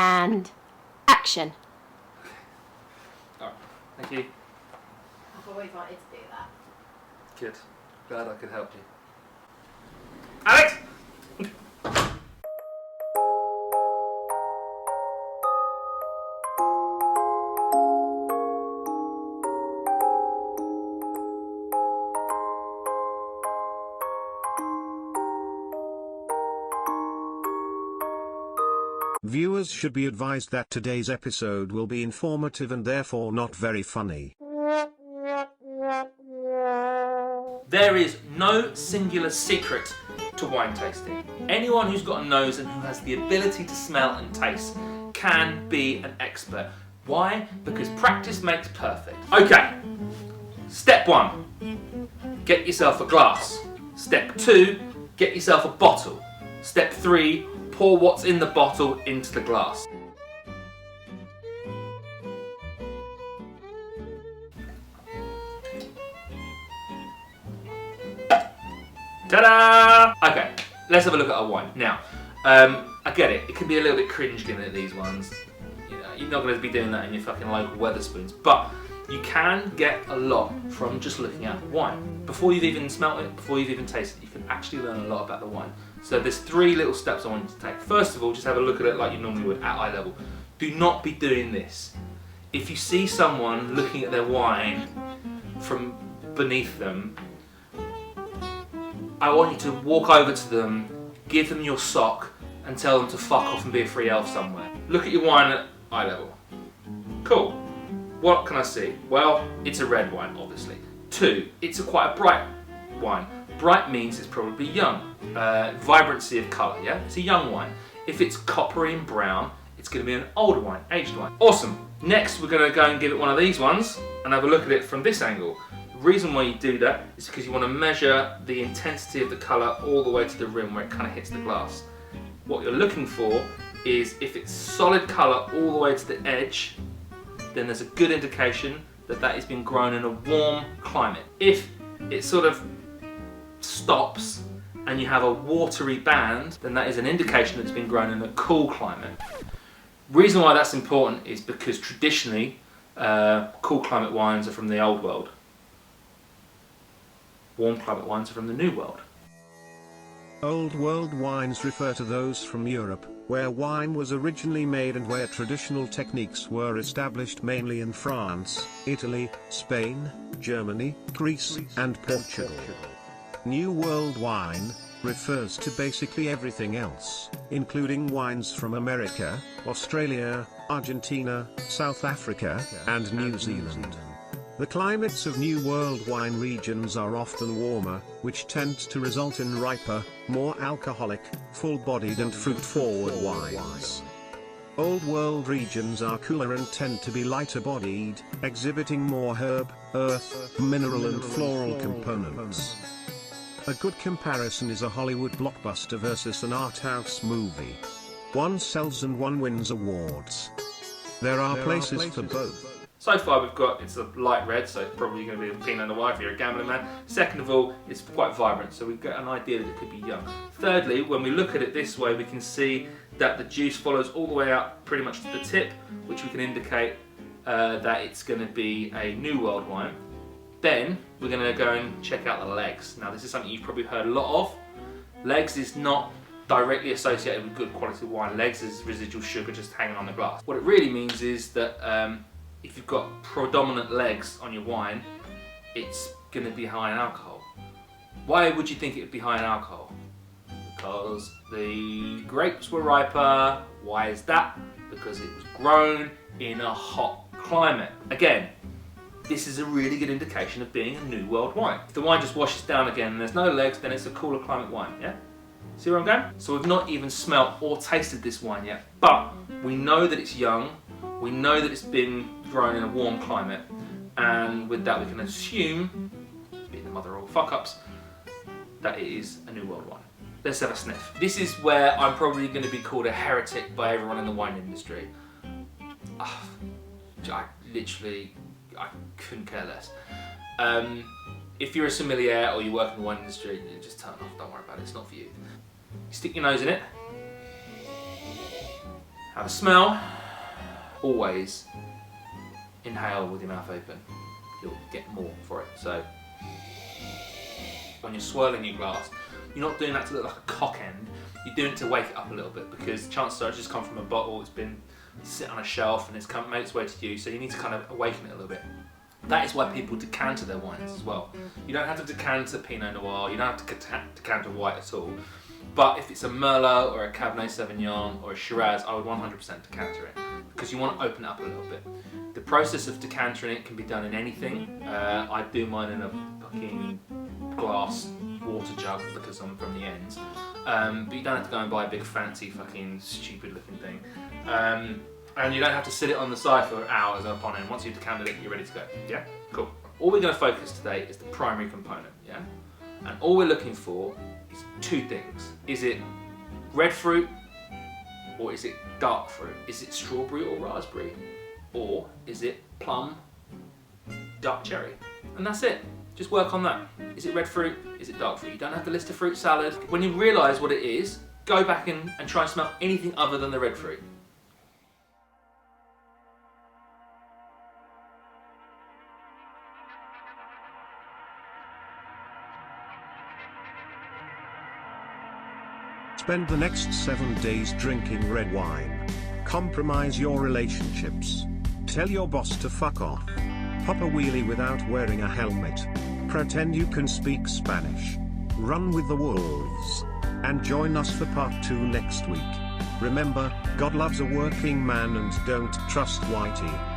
and action. Alright, thank you. I've always wanted to do that. Good. Glad I could help you. Alex! Viewers should be advised that today's episode will be informative and therefore not very funny. There is no singular secret to wine tasting. Anyone who's got a nose and who has the ability to smell and taste can be an expert. Why? Because practice makes perfect. Okay, step 1, get yourself a glass. Step 2, get yourself a bottle. Step 3, pour what's in the bottle into the glass. Ta-da! Okay, let's have a look at our wine. Now, I get it. It can be a little bit cringe looking at these ones. You know, you're not going to be doing that in your fucking local Wetherspoons, but you can get a lot from just looking at wine. Before you've even smelt it, before you've even tasted it, you can actually learn a lot about the wine. So there's 3 little steps I want you to take. First of all, just have a look at it like you normally would at eye level. Do not be doing this. If you see someone looking at their wine from beneath them, I want you to walk over to them, give them your sock, and tell them to fuck off and be a free elf somewhere. Look at your wine at eye level. Cool. What can I see? Well, it's a red wine, obviously. 2, it's quite a bright wine. Bright means it's probably young. Vibrancy of colour, yeah? It's a young wine. If it's coppery and brown, it's going to be an older wine, aged wine. Awesome. Next, we're going to go and give it one of these ones and have a look at it from this angle. The reason why you do that is because you want to measure the intensity of the colour all the way to the rim where it kind of hits the glass. What you're looking for is if it's solid colour all the way to the edge, then there's a good indication that that has been grown in a warm climate. If it sort of stops and you have a watery band, then that is an indication that it's been grown in a cool climate. Reason why that's important is because traditionally cool climate wines are from the old world. Warm climate wines are from the new world. Old world wines refer to those from Europe, where wine was originally made and where traditional techniques were established mainly in France, Italy, Spain, Germany, Greece, and Portugal. New World wine refers to basically everything else, including wines from America, Australia, Argentina, South Africa, and New Zealand. The climates of New World wine regions are often warmer, which tends to result in riper, more alcoholic, full-bodied and fruit-forward wines. Old World regions are cooler and tend to be lighter-bodied, exhibiting more herb, earth, mineral and floral components. A good comparison is a Hollywood blockbuster versus an art house movie. One sells and one wins awards. There are places for both. So far we've got, it's a light red, so it's probably going to be a Pinot Noir if you're a gambling man. Second of all, it's quite vibrant, so we get an idea that it could be young. Thirdly, when we look at it this way, we can see that the juice follows all the way up pretty much to the tip, which we can indicate that it's going to be a New World wine. Then we're going to go and check out the legs. Now this is something you've probably heard a lot of. Legs is not directly associated with good quality wine. Legs is residual sugar just hanging on the glass. What it really means is that if you've got predominant legs on your wine, it's going to be high in alcohol. Why would you think it would be high in alcohol? Because the grapes were riper. Why is that? Because it was grown in a hot climate. Again, this is a really good indication of being a New World wine. If the wine just washes down again and there's no legs, then it's a cooler climate wine, yeah? See where I'm going? So we've not even smelt or tasted this wine yet, but we know that it's young, we know that it's been grown in a warm climate, and with that we can assume, being the mother of all fuck-ups, that it is a New World wine. Let's have a sniff. This is where I'm probably going to be called a heretic by everyone in the wine industry. I couldn't care less. If you're a sommelier or you work in the wine industry, just turn it off, don't worry about it, it's not for you. You stick your nose in it, Have a smell. Always inhale with your mouth open. You'll get more for it. So when you're swirling your glass, you're not doing that to look like a cock end. You're doing it to wake it up a little bit, because chances are it's just come from a bottle, it's been sit on a shelf and it's made its way to you, so you need to kind of awaken it a little bit. That is why people decanter their wines as well. You don't have to decanter Pinot Noir, you don't have to decanter white at all. But if it's a Merlot or a Cabernet Sauvignon or a Shiraz, I would 100% decanter it, because you want to open it up a little bit. The process of decantering it can be done in anything. I do mine in a fucking glass water jug because I'm from the ends. But you don't have to go and buy a big fancy fucking stupid looking thing. And you don't have to sit it on the side for hours upon end. Once you've decanted it, you're ready to go. Yeah? Cool. All we're going to focus today is the primary component, yeah? And all we're looking for is two things. Is it red fruit or is it dark fruit? Is it strawberry or raspberry? Or is it plum, dark cherry? And that's it. Just work on that. Is it red fruit? Is it dark fruit? You don't have to list a fruit salad. When you realise what it is, go back and try and smell anything other than the red fruit. Spend the next 7 days drinking red wine. Compromise your relationships. Tell your boss to fuck off. Pop a wheelie without wearing a helmet. Pretend you can speak Spanish. Run with the wolves. And join us for part 2 next week. Remember, God loves a working man and don't trust Whitey.